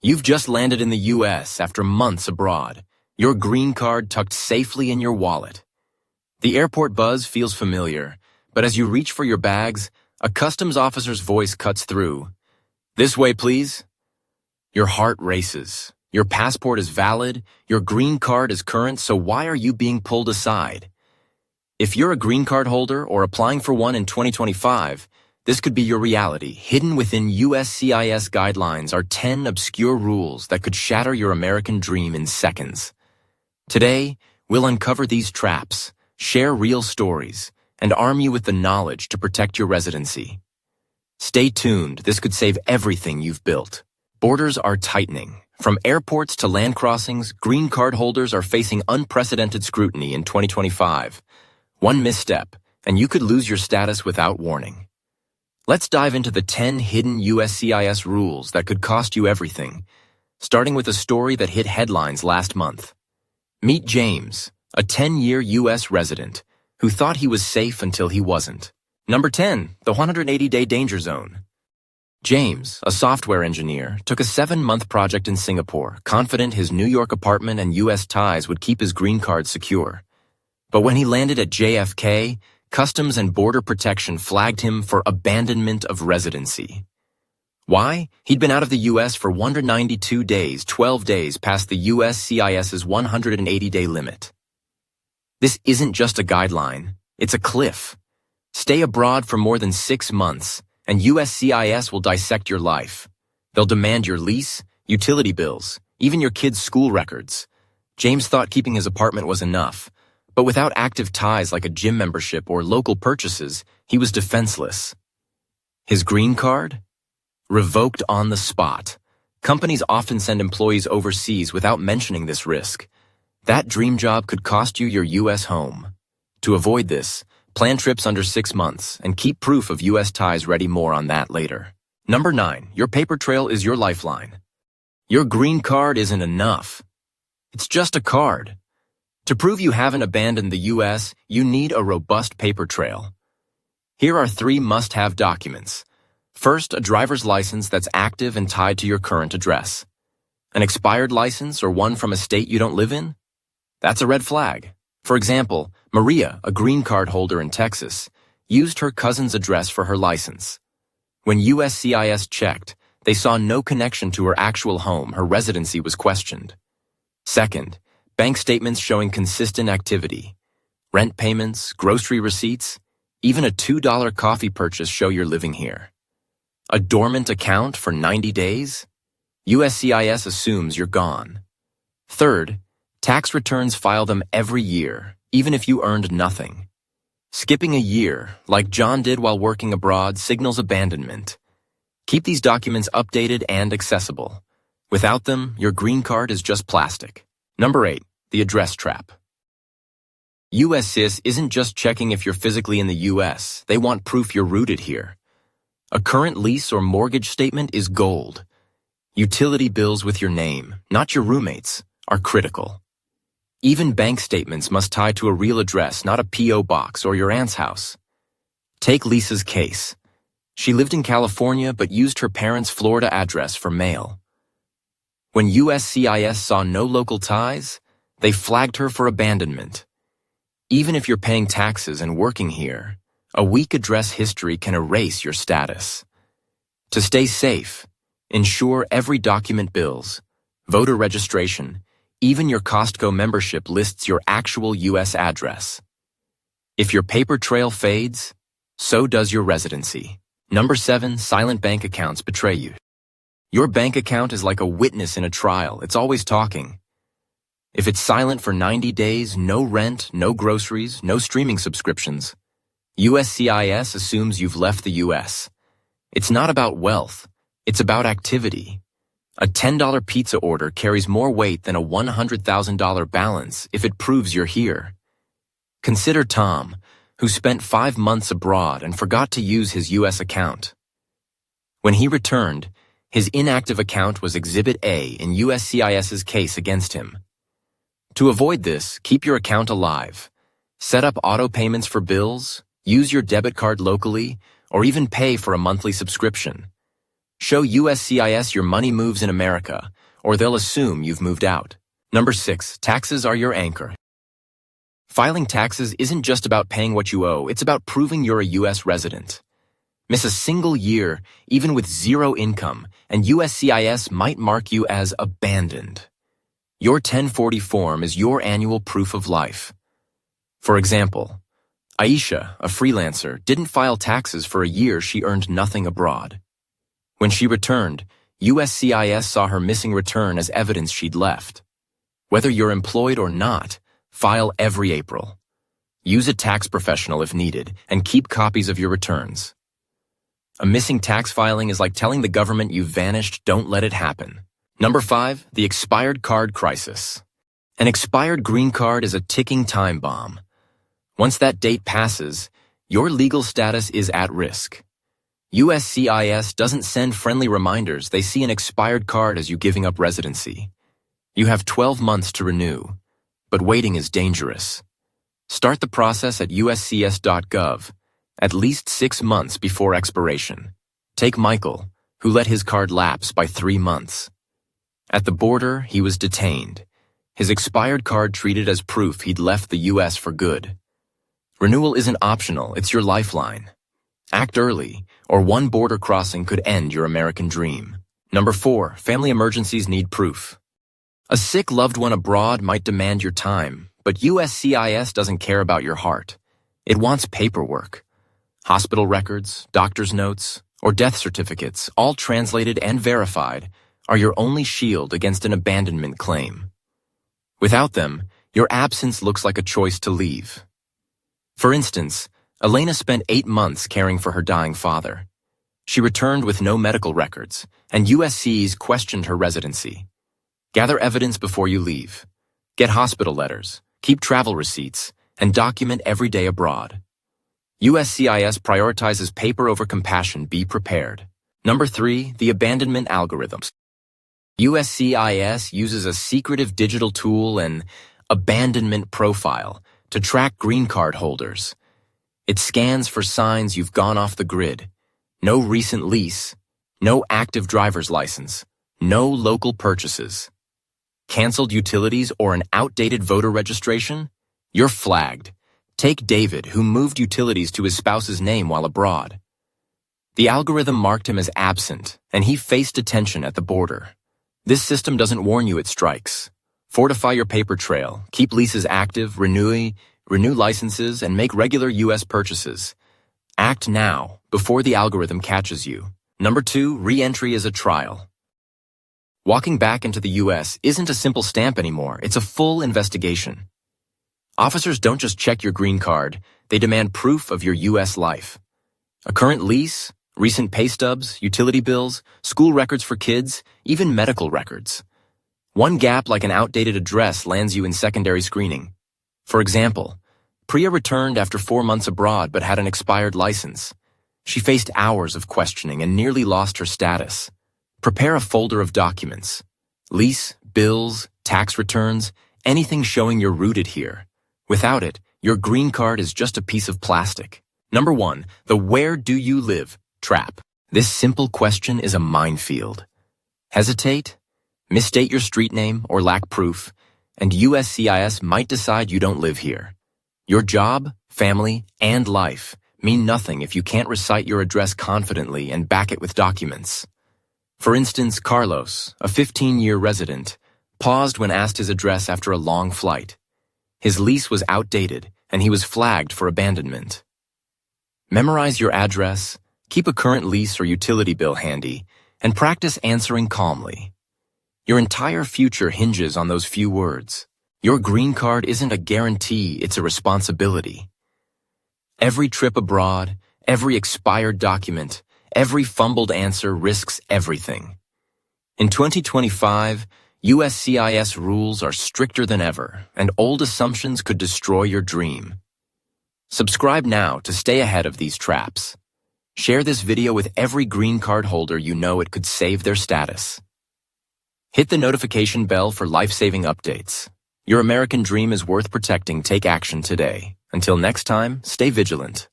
You've just landed in the US after months abroad, your green card tucked safely in your wallet. The airport buzz feels familiar, but as you reach for your bags, a customs officer's voice cuts through. "This way, please." Your heart races. Your passport is valid, your green card is current, so why are you being pulled aside? If you're a green card holder or applying for one in 2025, this could be your reality. Hidden within USCIS guidelines are 10 obscure rules that could shatter your American dream in seconds. Today, we'll uncover these traps, share real stories, and arm you with the knowledge to protect your residency. Stay tuned, this could save everything you've built. Borders are tightening. From airports to land crossings, green card holders are facing unprecedented scrutiny in 2025. One misstep, and you could lose your status without warning. Let's dive into the 10 hidden USCIS rules that could cost you everything, starting with a story that hit headlines last month. Meet James, a 10-year US resident who thought he was safe until he wasn't. Number 10, the 180-day danger zone. James, a software engineer, took a 7-month project in Singapore, confident his New York apartment and US ties would keep his green card secure. But when he landed at JFK, Customs and Border Protection flagged him for abandonment of residency. Why? He'd been out of the U.S. for 192 days, 12 days past the USCIS's 180-day limit. This isn't just a guideline, it's a cliff. Stay abroad for more than 6 months, and USCIS will dissect your life. They'll demand your lease, utility bills, even your kids' school records. James thought keeping his apartment was enough. But without active ties like a gym membership or local purchases, he was defenseless. His green card? Revoked on the spot. Companies often send employees overseas without mentioning this risk. That dream job could cost you your U.S. home. To avoid this, plan trips under 6 months and keep proof of U.S. ties ready. More on that later. Number 9, your paper trail is your lifeline. Your green card isn't enough. It's just a card. To prove you haven't abandoned the U.S., you need a robust paper trail. Here are 3 must-have documents. First, a driver's license that's active and tied to your current address. An expired license or one from a state you don't live in? That's a red flag. For example, Maria, a green card holder in Texas, used her cousin's address for her license. When USCIS checked, they saw no connection to her actual home. Her residency was questioned. Second, bank statements showing consistent activity. Rent payments, grocery receipts, even a $2 coffee purchase show you're living here. A dormant account for 90 days? USCIS assumes you're gone. Third, tax returns file them every year, even if you earned nothing. Skipping a year, like John did while working abroad, signals abandonment. Keep these documents updated and accessible. Without them, your green card is just plastic. Number 8, the address trap. USCIS isn't just checking if you're physically in the U.S., they want proof you're rooted here. A current lease or mortgage statement is gold. Utility bills with your name, not your roommates, are critical. Even bank statements must tie to a real address, not a P.O. box or your aunt's house. Take Lisa's case. She lived in California but used her parents' Florida address for mail. When USCIS saw no local ties, they flagged her for abandonment. Even if you're paying taxes and working here, a weak address history can erase your status. To stay safe, ensure every document bills, voter registration, even your Costco membership lists your actual U.S. address. If your paper trail fades, so does your residency. Number 7, silent bank accounts betray you. Your bank account is like a witness in a trial. It's always talking. If it's silent for 90 days, no rent, no groceries, no streaming subscriptions, USCIS assumes you've left the U.S. It's not about wealth. It's about activity. A $10 pizza order carries more weight than a $100,000 balance if it proves you're here. Consider Tom, who spent 5 months abroad and forgot to use his U.S. account. When he returned, his inactive account was Exhibit A in USCIS's case against him. To avoid this, keep your account alive. Set up auto payments for bills, use your debit card locally, or even pay for a monthly subscription. Show USCIS your money moves in America, or they'll assume you've moved out. Number 6, taxes are your anchor. Filing taxes isn't just about paying what you owe, it's about proving you're a U.S. resident. Miss a single year, even with zero income, and USCIS might mark you as abandoned. Your 1040 form is your annual proof of life. For example, Aisha, a freelancer, didn't file taxes for a year she earned nothing abroad. When she returned, USCIS saw her missing return as evidence she'd left. Whether you're employed or not, file every April. Use a tax professional if needed, and keep copies of your returns. A missing tax filing is like telling the government you've vanished. Don't let it happen. Number 5, the expired card crisis. An expired green card is a ticking time bomb. Once that date passes, your legal status is at risk. USCIS doesn't send friendly reminders. They see an expired card as you giving up residency. You have 12 months to renew, but waiting is dangerous. Start the process at uscis.gov, at least 6 months before expiration. Take Michael, who let his card lapse by 3 months. At the border, he was detained. His expired card treated as proof he'd left the U.S. for good. Renewal isn't optional, it's your lifeline. Act early, or one border crossing could end your American dream. Number 4, family emergencies need proof. A sick loved one abroad might demand your time, but USCIS doesn't care about your heart. It wants paperwork. Hospital records, doctor's notes, or death certificates, all translated and verified, are your only shield against an abandonment claim. Without them, your absence looks like a choice to leave. For instance, Elena spent 8 months caring for her dying father. She returned with no medical records, and USCIS questioned her residency. Gather evidence before you leave. Get hospital letters, keep travel receipts, and document every day abroad. USCIS prioritizes paper over compassion. Be prepared. Number 3, the abandonment algorithms. USCIS uses a secretive digital tool, an abandonment profile, to track green card holders. It scans for signs you've gone off the grid. No recent lease, no active driver's license, no local purchases. Canceled utilities or an outdated voter registration? You're flagged. Take David, who moved utilities to his spouse's name while abroad. The algorithm marked him as absent, and he faced detention at the border. This system doesn't warn you it strikes. Fortify your paper trail, keep leases active, renew licenses, and make regular U.S. purchases. Act now, before the algorithm catches you. Number 2, re-entry is a trial. Walking back into the U.S. isn't a simple stamp anymore, it's a full investigation. Officers don't just check your green card, they demand proof of your U.S. life. A current lease, recent pay stubs, utility bills, school records for kids, even medical records. One gap like an outdated address lands you in secondary screening. For example, Priya returned after 4 months abroad but had an expired license. She faced hours of questioning and nearly lost her status. Prepare a folder of documents. Lease, bills, tax returns, anything showing you're rooted here. Without it, your green card is just a piece of plastic. Number 1, the where do you live trap. This simple question is a minefield. Hesitate? Misstate your street name or lack proof, and USCIS might decide you don't live here. Your job, family, and life mean nothing if you can't recite your address confidently and back it with documents. For instance, Carlos, a 15-year resident, paused when asked his address after a long flight. His lease was outdated, and he was flagged for abandonment. Memorize your address, keep a current lease or utility bill handy, and practice answering calmly. Your entire future hinges on those few words. Your green card isn't a guarantee, it's a responsibility. Every trip abroad, every expired document, every fumbled answer risks everything. In 2025, USCIS rules are stricter than ever, and old assumptions could destroy your dream. Subscribe now to stay ahead of these traps. Share this video with every green card holder you know it could save their status. Hit the notification bell for life-saving updates. Your American dream is worth protecting. Take action today. Until next time, stay vigilant.